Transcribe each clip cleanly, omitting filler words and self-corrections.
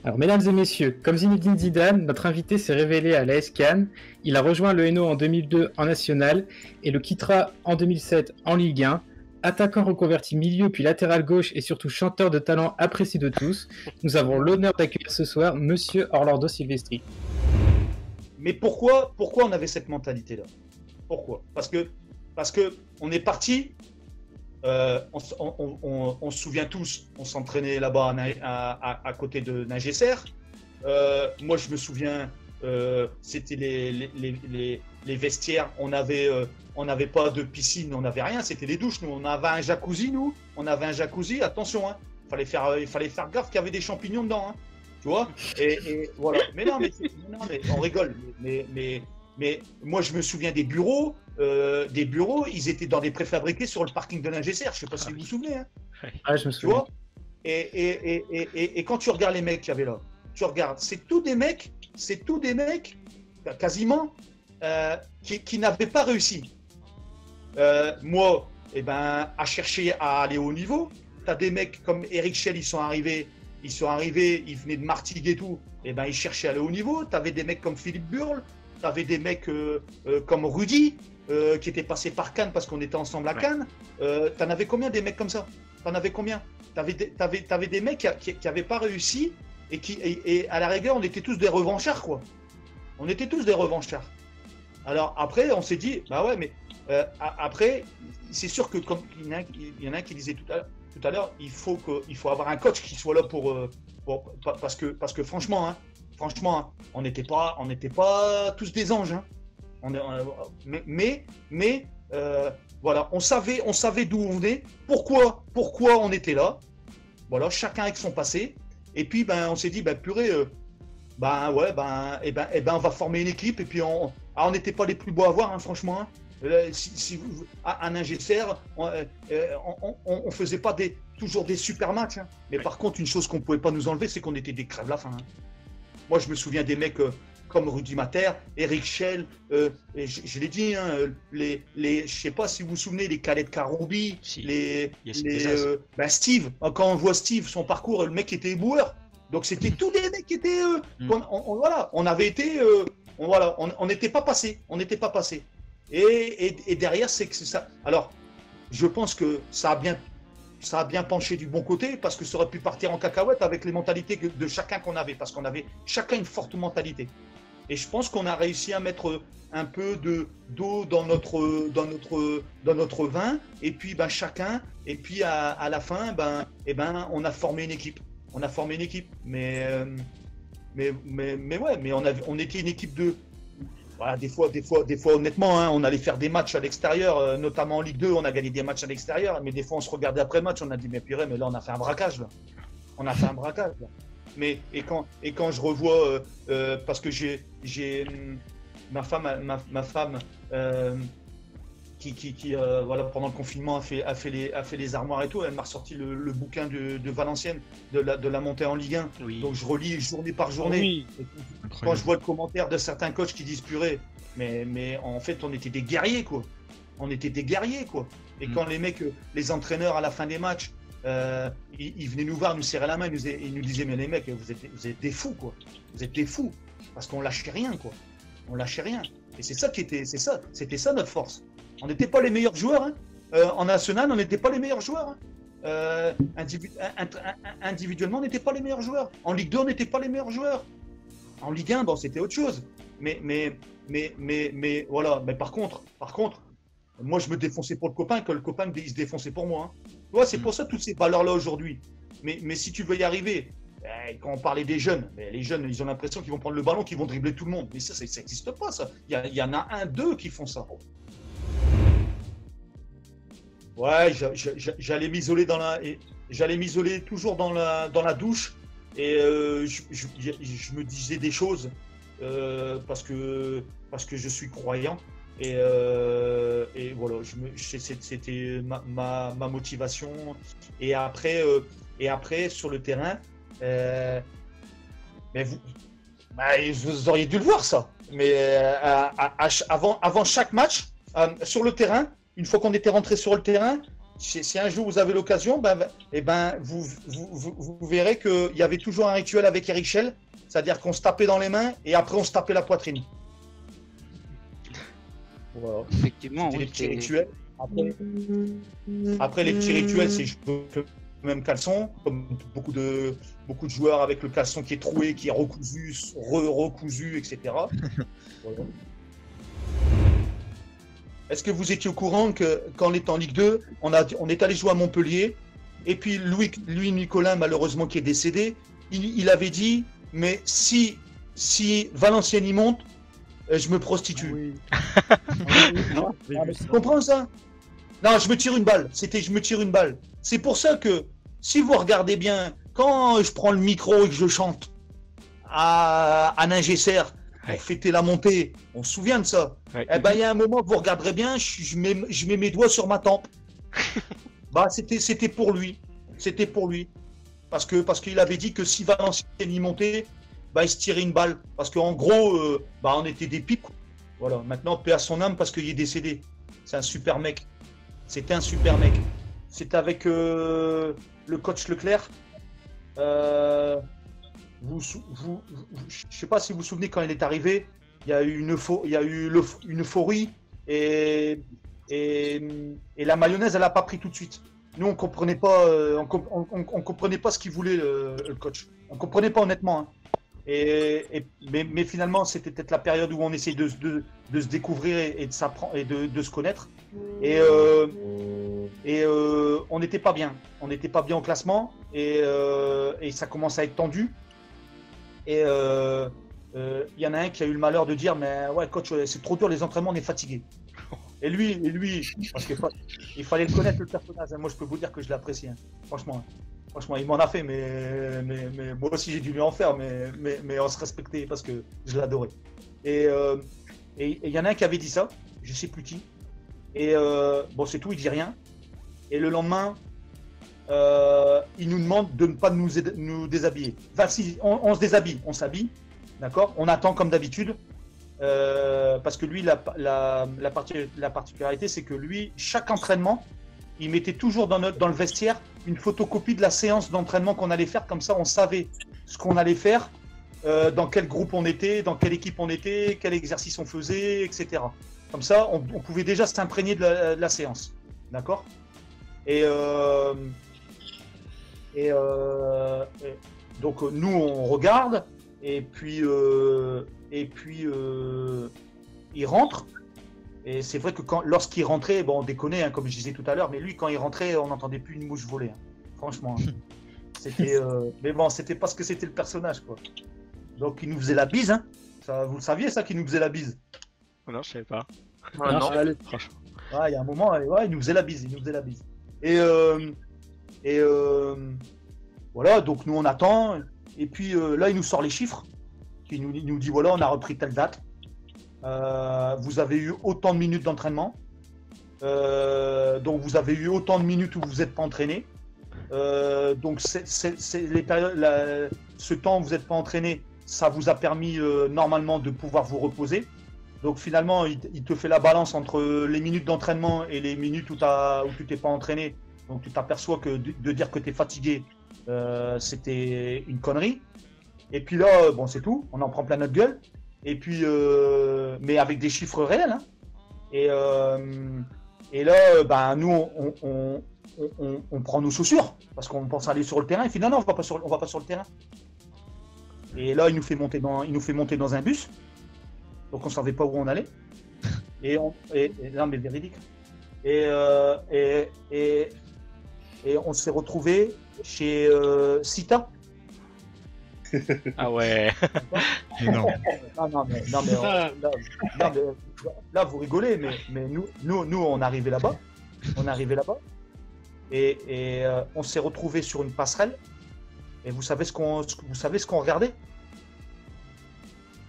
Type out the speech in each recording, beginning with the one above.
Alors, mesdames et messieurs, comme Zinedine Zidane, notre invité s'est révélé à l'AS Cannes. Il a rejoint le Hainaut en 2002 en National et le quittera en 2007 en Ligue 1. Attaquant reconverti milieu puis latéral gauche et surtout chanteur de talent apprécié de tous, nous avons l'honneur d'accueillir ce soir Monsieur Orlando Silvestri. Mais pourquoi on avait cette mentalité-là? Pourquoi? Parce que on est parti. On se souvient tous, on s'entraînait là-bas à côté de Nagesser. Moi, je me souviens, c'était les vestiaires. On n'avait pas de piscine, on n'avait rien. C'était des douches. Nous, on avait un jacuzzi. Attention, hein. Il fallait faire gaffe qu'il y avait des champignons dedans. Hein. Tu vois, et voilà. Mais mais on rigole. Mais moi, je me souviens des bureaux. Ils étaient dans des préfabriqués sur le parking de Nagesser. Je ne sais pas si vous vous souvenez. Hein. Ah, je me souviens. Tu vois, et quand tu regardes les mecs qu'il y avait là, tu regardes, c'est tous des mecs quasiment qui n'avaient pas réussi. Moi, à chercher à aller au niveau, tu as des mecs comme Eric Schell, ils sont arrivés, ils venaient de Martigues et tout, ils cherchaient à aller au niveau. Tu avais des mecs comme Philippe Burle, tu avais des mecs comme Rudy, qui était passé par Cannes parce qu'on était ensemble à Cannes. T'en avais combien des mecs comme ça? T'en avais combien? T'avais des mecs qui n'avaient pas réussi et à la rigueur, on était tous des revanchards, quoi. On était tous des revanchards. Alors après, on s'est dit, bah ouais, mais après, c'est sûr que comme il y en a un qui disait tout à l'heure, il faut avoir un coach qui soit là parce que franchement, on n'était pas tous des anges. Hein. Voilà, on savait d'où on venait, pourquoi on était là. Voilà, chacun avec son passé. Et puis on s'est dit, purée, on va former une équipe. Et puis on n'était pas les plus beaux à voir, hein, franchement. Hein. À Nagesser, on faisait pas toujours des super matchs. Hein. Mais par contre, une chose qu'on pouvait pas nous enlever, c'est qu'on était des crèves la faim. Hein. Moi, je me souviens des mecs comme Rudy Mater, Eric Schell, je l'ai dit, hein, je sais pas si vous vous souvenez, les Khaled Karoubi, Steve. Quand on voit Steve, son parcours, le mec était éboueur. Donc c'était tous des mecs qui étaient, on avait été, on n'était pas passé, Et derrière, c'est que c'est ça. Alors, je pense que ça a bien penché du bon côté parce que ça aurait pu partir en cacahuète avec les mentalités de chacun qu'on avait, parce qu'on avait chacun une forte mentalité. Et je pense qu'on a réussi à mettre un peu d'eau dans notre vin, et puis chacun, et puis à la fin, on a formé une équipe. Mais on était une équipe de. Voilà, des fois, honnêtement, hein, on allait faire des matchs à l'extérieur, notamment en Ligue 2, on a gagné des matchs à l'extérieur, mais des fois, on se regardait après match, on a dit, mais purée, mais là, on a fait un braquage, là. Mais, et quand je revois, parce que j'ai ma femme qui pendant le confinement a fait les armoires et tout, elle m'a ressorti le bouquin de Valenciennes, de la montée en Ligue 1. Oui. Donc je relis journée par journée. Oui. Quand je vois le commentaire de certains coachs qui disent purée, mais en fait on était des guerriers, quoi. Et quand les mecs, les entraîneurs à la fin des matchs, ils venaient nous voir, nous serraient la main, ils nous disaient, mais les mecs, vous êtes des fous, quoi. Vous êtes des fous, parce qu'on lâchait rien, quoi. Et c'est ça c'était ça notre force. On n'était pas les meilleurs joueurs, hein. En national, on n'était pas les meilleurs joueurs. Hein. Individuellement, on n'était pas les meilleurs joueurs. En Ligue 2, on n'était pas les meilleurs joueurs. En Ligue 1, c'était autre chose. Mais voilà. Mais par contre, moi, je me défonçais pour le copain, que le copain il se défonçait pour moi. Hein. Tu vois, c'est pour ça toutes ces valeurs-là aujourd'hui. Mais si tu veux y arriver, quand on parlait des jeunes, les jeunes, ils ont l'impression qu'ils vont prendre le ballon, qu'ils vont dribbler tout le monde. Mais ça n'existe pas, ça. Il y en a un, deux qui font ça. Ouais, j'allais m'isoler toujours dans la douche, et je me disais des choses parce que je suis croyant, et voilà, c'était ma motivation. Et après sur le terrain, mais vous auriez dû le voir, ça. Mais avant chaque match, sur le terrain. Une fois qu'on était rentré sur le terrain, si un jour vous avez l'occasion, vous verrez qu'il y avait toujours un rituel avec Eric Schell, c'est-à-dire qu'on se tapait dans les mains et après on se tapait la poitrine. Voilà. Effectivement, les petits rituels. Après, les petits rituels, c'est le même caleçon, comme beaucoup de joueurs avec le caleçon qui est troué, qui est recousu, recousu, etc. Voilà. Est-ce que vous étiez au courant que quand on était en Ligue 2, on est allé jouer à Montpellier, et puis Louis Nicolin, malheureusement, qui est décédé, il avait dit, mais si Valenciennes y monte, je me prostitue. Oui. Tu comprends ça? Non, je me tire une balle. Je me tire une balle. C'est pour ça que, si vous regardez bien, quand je prends le micro et que je chante à Ningesser pour fêter la montée, on se souvient de ça. Ouais. Eh ben, il y a un moment, vous regarderez bien, je mets mes doigts sur ma tempe. C'était pour lui. C'était pour lui. Parce qu'il avait dit que si Valenciennes y montait, il se tirait une balle. Parce qu'en gros, on était des pipes. Voilà. Maintenant, paix à son âme parce qu'il est décédé. C'est un super mec. C'était un super mec. C'était avec le coach Leclerc. Je ne sais pas si vous vous souvenez, quand il est arrivé, il y a eu une euphorie et la mayonnaise, elle n'a pas pris tout de suite. Nous, on comprenait pas, on comprenait pas ce qu'il voulait, le coach. On comprenait pas, honnêtement. Hein. Mais finalement, c'était peut-être la période où on essayait de se découvrir et de s'apprendre et de se connaître. Et on n'était pas bien. On n'était pas bien au classement et ça commence à être tendu. Et y en a un qui a eu le malheur de dire, mais ouais, coach, c'est trop dur les entraînements, on est fatigué. Et lui, parce qu'il fallait le connaître, le personnage. Moi, je peux vous dire que je l'apprécie. Hein. Franchement, il m'en a fait, mais moi aussi j'ai dû lui en faire, mais on se respectait parce que je l'adorais. Et il y en a un qui avait dit ça, je sais plus qui. Et c'est tout, il dit rien. Et le lendemain, il nous demande de ne pas nous déshabiller. Enfin, si, on se déshabille, on s'habille, d'accord. On attend comme d'habitude. Parce que lui, la particularité, c'est que lui, chaque entraînement, il mettait toujours dans le vestiaire une photocopie de la séance d'entraînement qu'on allait faire. Comme ça, on savait ce qu'on allait faire, dans quel groupe on était, dans quelle équipe on était, quel exercice on faisait, etc. Comme ça, on pouvait déjà s'imprégner de la séance. D'accord ? Donc, nous, on regarde, et puis il rentre. Et c'est vrai que lorsqu'il rentrait, on déconnait, hein, comme je disais tout à l'heure, mais lui, quand il rentrait, on n'entendait plus une mouche voler. Hein. Franchement. Hein. C'était, mais bon, c'était parce que c'était le personnage, quoi. Donc, il nous faisait la bise. Hein. Ça, vous le saviez, ça, qu'il nous faisait la bise? Non, je savais pas. Non. Il y a un moment, il nous faisait la bise. Et voilà, donc nous, on attend. Et puis là, il nous sort les chiffres. Il nous dit, voilà, on a repris telle date. Vous avez eu autant de minutes d'entraînement. Donc, vous avez eu autant de minutes où vous n'êtes pas entraîné. Donc, les périodes, ce temps où vous n'êtes pas entraîné, ça vous a permis normalement de pouvoir vous reposer. Donc, finalement, il te fait la balance entre les minutes d'entraînement et les minutes où tu t'es pas entraîné. Donc, tu t'aperçois que de dire que tu es fatigué, c'était une connerie. Et puis là, c'est tout. On en prend plein notre gueule. Et puis, mais avec des chiffres réels. Hein. Et là, nous, on prend nos chaussures parce qu'on pense aller sur le terrain. Et puis, non, on va pas sur le terrain. Et là, il nous fait monter dans un bus. Donc, on savait pas où on allait. Non, mais véridique. Et on s'est retrouvé chez Sita. Ah ouais. Non. Là, vous rigolez, mais nous, on est arrivé là-bas. Et on s'est retrouvé sur une passerelle. Et vous savez ce qu'on regardait?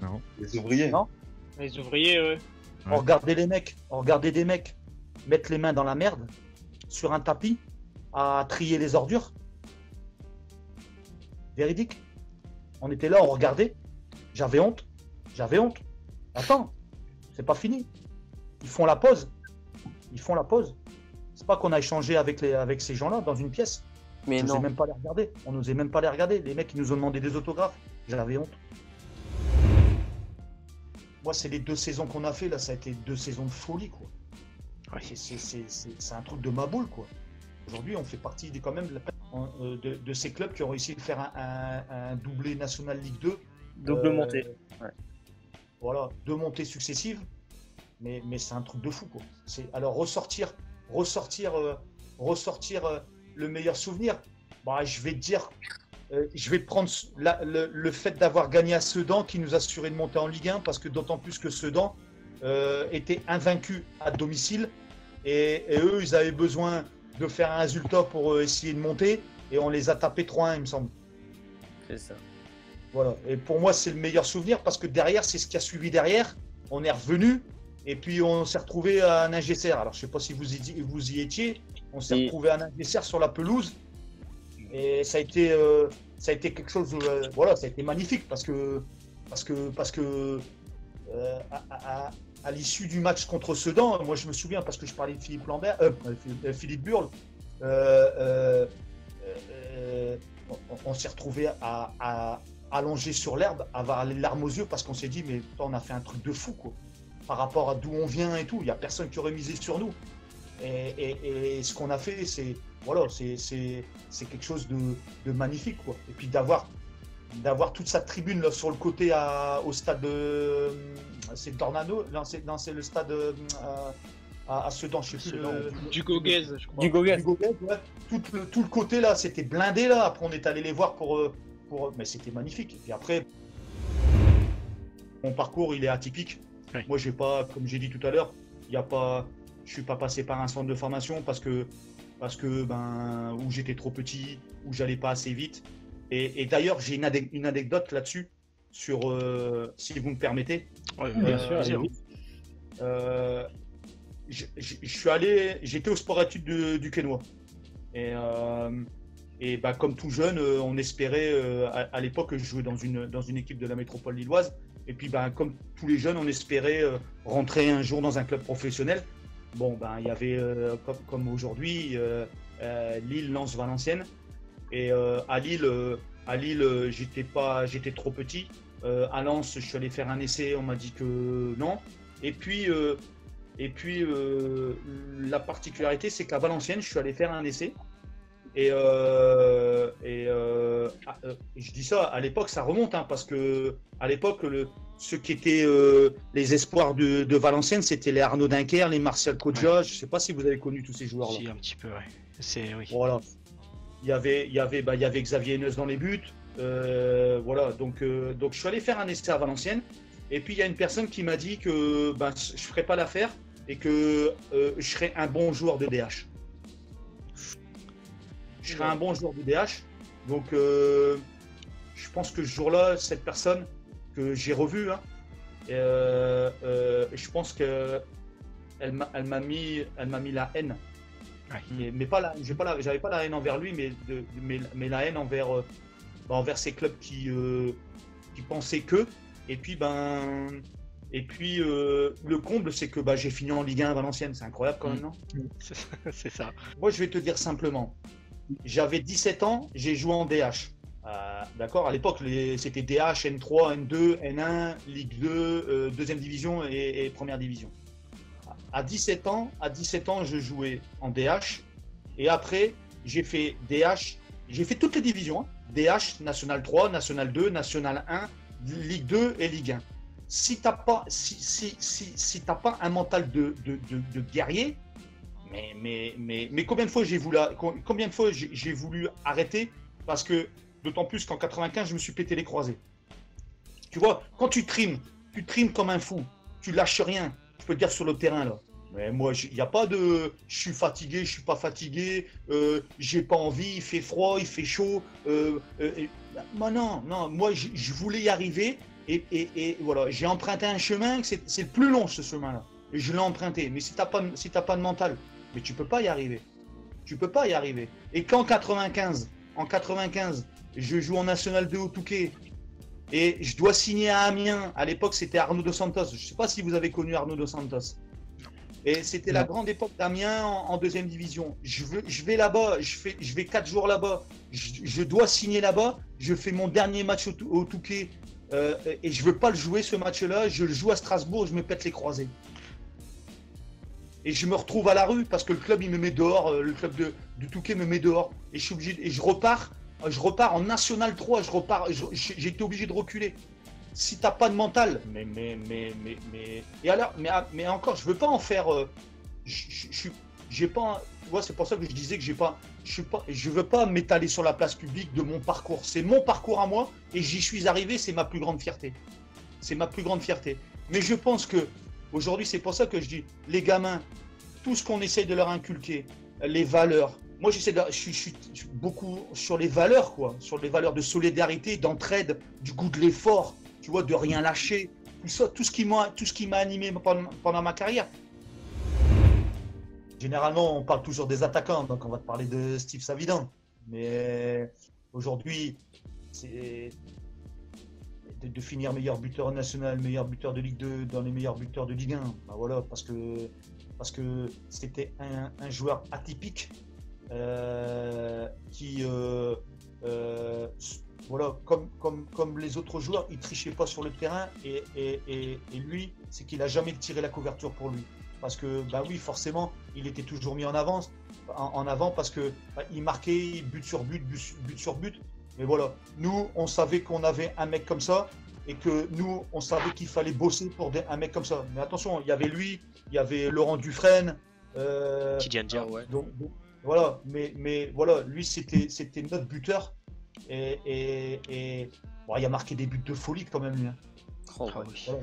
Non. Les ouvriers. Non. Les ouvriers, ouais. On regardait des mecs mettre les mains dans la merde sur un tapis à trier les ordures. Véridique. On était là, on regardait. J'avais honte. Attends, c'est pas fini. Ils font la pause. C'est pas qu'on a échangé avec ces gens-là dans une pièce. Mais non. Même pas les regarder. On n'osait même pas les regarder. Les mecs, ils nous ont demandé des autographes. J'avais honte. Moi, c'est les 2 saisons qu'on a fait. Là, ça a été 2 saisons de folie, quoi. Ouais. C'est un truc de ma boule, quoi. Aujourd'hui, on fait partie quand même de ces clubs qui ont réussi à faire un doublé National Ligue 2. Double montée. Ouais. Voilà, 2 montées successives. Mais c'est un truc de fou, quoi. Alors, ressortir le meilleur souvenir. Bah, je vais te dire, je vais prendre le fait d'avoir gagné à Sedan qui nous assurait de monter en Ligue 1, parce que d'autant plus que Sedan était invaincu à domicile et eux, ils avaient besoin de faire un résultat pour essayer de monter, et on les a tapés 3-1, il me semble. C'est ça. Voilà. Et pour moi, c'est le meilleur souvenir, parce que derrière, c'est ce qui a suivi derrière. On est revenu. Et puis on s'est retrouvé à Ningesser. Alors je sais pas si vous y étiez. On s'est retrouvé à Ningesser sur la pelouse. Et ça a été quelque chose. Voilà, ça a été magnifique parce que à l'issue du match contre Sedan, moi je me souviens, parce que je parlais de Philippe Burle. On s'est retrouvé à allongé sur l'herbe, à avoir les larmes aux yeux, parce qu'on s'est dit mais on a fait un truc de fou, quoi. Par rapport à d'où on vient et tout, il n'y a personne qui aurait misé sur nous. Et ce qu'on a fait, c'est quelque chose de magnifique, quoi. Et puis d'avoir toute sa tribune là, sur le côté au stade de... C'est Tornado? Non, c'est le stade à Sedan, je sais plus. Du Goguez, je crois. Du Goguez, ouais. Tout le côté là, c'était blindé là. Après, on est allé les voir mais c'était magnifique. Et puis après, mon parcours, il est atypique. Oui. Moi, j'ai pas, comme j'ai dit tout à l'heure, je suis pas passé par un centre de formation parce que où j'étais trop petit, où j'allais pas assez vite. Et d'ailleurs, j'ai une anecdote là-dessus, sur si vous me permettez. Oui, bien sûr. J'étais au sport-études du Quesnoy. Et comme tout jeune, on espérait à l'époque jouer dans une équipe de la métropole lilloise. Et puis, comme tous les jeunes, on espérait rentrer un jour dans un club professionnel. Bon, il y avait, comme aujourd'hui, Lille, Lens, Valenciennes. Et à Lille, j'étais trop petit. À Lens, je suis allé faire un essai, on m'a dit que non. Et puis la particularité, c'est qu'à Valenciennes, je suis allé faire un essai. Et je dis ça, à l'époque, ça remonte, hein, parce que à l'époque, ceux qui étaient les espoirs de Valenciennes, c'était les Arnaud Dinker, les Martial Kodja. Ouais. Je ne sais pas si vous avez connu tous ces joueurs-là. Si, un petit peu, ouais. Oui. Voilà. Il y avait Xavier Henneuse dans les buts. Voilà. Donc je suis allé faire un essai à Valenciennes. Et puis il y a une personne qui m'a dit que je ne ferais pas l'affaire et que je serais un bon joueur de DH. Je serais un bon joueur de DH. Donc, je pense que ce jour-là, cette personne que j'ai revue, hein, je pense qu'elle m'a mis la haine. Ouais. Mais pas j'avais pas la haine envers lui, mais la haine envers ces clubs qui pensaient que. Et puis, le comble, c'est que j'ai fini en Ligue 1 à Valenciennes. C'est incroyable quand même, non? C'est ça. Moi, je vais te dire simplement. J'avais 17 ans, j'ai joué en DH. D'accord, à l'époque, c'était DH, N3, N2, N1, Ligue 2, deuxième division et première division. À 17 ans, je jouais en DH. Et après, j'ai fait DH. J'ai fait toutes les divisions. Hein. DH, National 3, National 2, National 1, Ligue 2 et Ligue 1. Si t'as pas un mental de guerrier, mais combien de fois j'ai voulu arrêter, parce que d'autant plus qu'en 95 je me suis pété les croisés. Tu vois, quand tu trimes comme un fou, tu lâches rien. Je peux te dire sur le terrain là. Mais moi, il n'y a pas de je suis fatigué, je suis pas fatigué, j'ai pas envie, il fait froid, il fait chaud. Non, moi je voulais y arriver et voilà, j'ai emprunté un chemin, c'est le plus long ce chemin-là. Et je l'ai emprunté. Mais si t'as pas de mental, mais tu peux pas y arriver. Et qu'en 95, je joue en National 2 au Touquet et je dois signer à Amiens. À l'époque, c'était Arnaud Dos Santos. Je sais pas si vous avez connu Arnaud Dos Santos. Et c'était la grande époque d'Amiens en deuxième division. Je vais là-bas, je vais 4 jours là-bas, je dois signer là-bas, je fais mon dernier match au Touquet et je veux pas le jouer ce match-là, je le joue à Strasbourg, je me pète les croisés. Et je me retrouve à la rue parce que le club il me met dehors, le club de Touquet me met dehors. Et je suis obligé, et je repars en National 3, j'ai été obligé de reculer. Si t'as pas de mental, mais encore, je veux pas en faire. J'ai pas. Tu vois, c'est pour ça que je disais que je veux pas m'étaler sur la place publique de mon parcours. C'est mon parcours à moi et j'y suis arrivé. C'est ma plus grande fierté. C'est ma plus grande fierté. Mais je pense que aujourd'hui, c'est pour ça que je dis, les gamins, tout ce qu'on essaye de leur inculquer, les valeurs. Moi, je suis beaucoup sur les valeurs, quoi, sur les valeurs de solidarité, d'entraide, du goût de l'effort. Tu vois, de rien lâcher, tout ce qui m'a animé pendant ma carrière. Généralement, on parle toujours des attaquants, donc on va te parler de Steve Savidan. Mais aujourd'hui, c'est de finir meilleur buteur national, meilleur buteur de Ligue 2, dans les meilleurs buteurs de Ligue 1. Ben voilà, parce que c'était un joueur atypique qui... voilà, comme les autres joueurs, il trichait pas sur le terrain et lui, c'est qu'il a jamais tiré la couverture pour lui. Parce que, bah oui, forcément, il était toujours mis en avant parce que il marquait but sur but, but sur but. Mais voilà, nous, on savait qu'on avait un mec comme ça et que nous, on savait qu'il fallait bosser pour un mec comme ça. Mais attention, il y avait lui, il y avait Laurent Dufresne. Kylian Dia, ouais. Donc, voilà, mais voilà, lui, c'était notre buteur. Et bon, il a marqué des buts de folie quand même lui. Hein. Oh, oui. Voilà.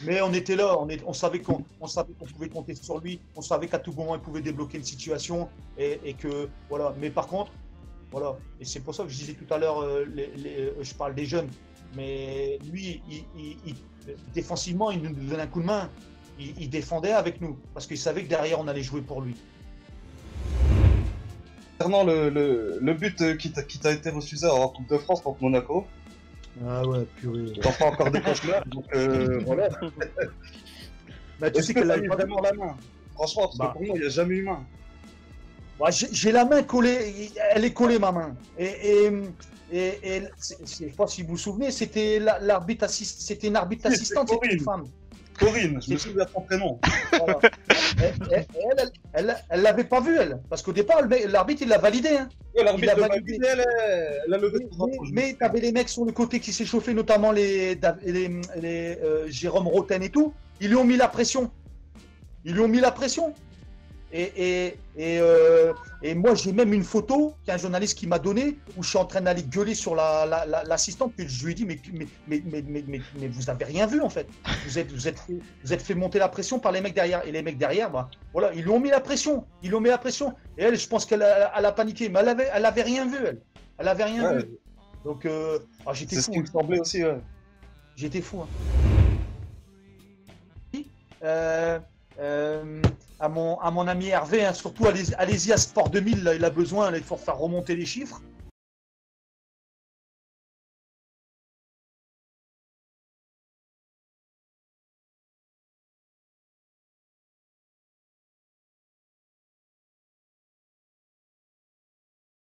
Mais on était là, on savait qu'on pouvait compter sur lui, on savait qu'à tout moment il pouvait débloquer une situation et que voilà. Mais par contre, voilà, et c'est pour ça que je disais tout à l'heure, je parle des jeunes, mais lui, défensivement, il nous donnait un coup de main, il défendait avec nous parce qu'il savait que derrière on allait jouer pour lui. Concernant le but qui t'a été refusé en Coupe de France contre Monaco. Ah ouais, purée. T'en fais encore des cauchemars, donc voilà. Bah, tu sais qu'elle a eu vraiment la main. Franchement, parce que pour moi, il n'y a jamais eu main. Bah, j'ai la main collée, elle est collée ma main. Et je sais pas si vous vous souvenez, c'était l'arbitre assistant, c'était une arbitre assistante, c'était une femme. Corinne, je me souviens de ton prénom. Voilà. Elle l'avait pas vu, elle. Parce qu'au départ, l'arbitre, il l'a validé. Hein. Ouais, l'arbitre l'a validé, elle a levé son drapeau. Mais tu avais les mecs sur le côté qui s'échauffaient, notamment les Jérôme Roten et tout. Ils lui ont mis la pression. Et moi, j'ai même une photo qu'un journaliste qui m'a donnée où je suis en train d'aller gueuler sur l'assistante. Puis je lui ai dit, mais vous avez rien vu en fait. Vous êtes fait monter la pression par les mecs derrière. Et les mecs derrière, bah, voilà, ils lui ont mis la pression. Et elle, je pense qu'elle a paniqué. Mais elle avait rien vu, elle. Elle avait rien vu. Donc, j'étais fou. C'est ce qui me semblait aussi, ouais. J'étais fou. Hein. À mon ami Hervé, hein, surtout allez-y à Sport 2000, là, il a besoin, il faut faire remonter les chiffres.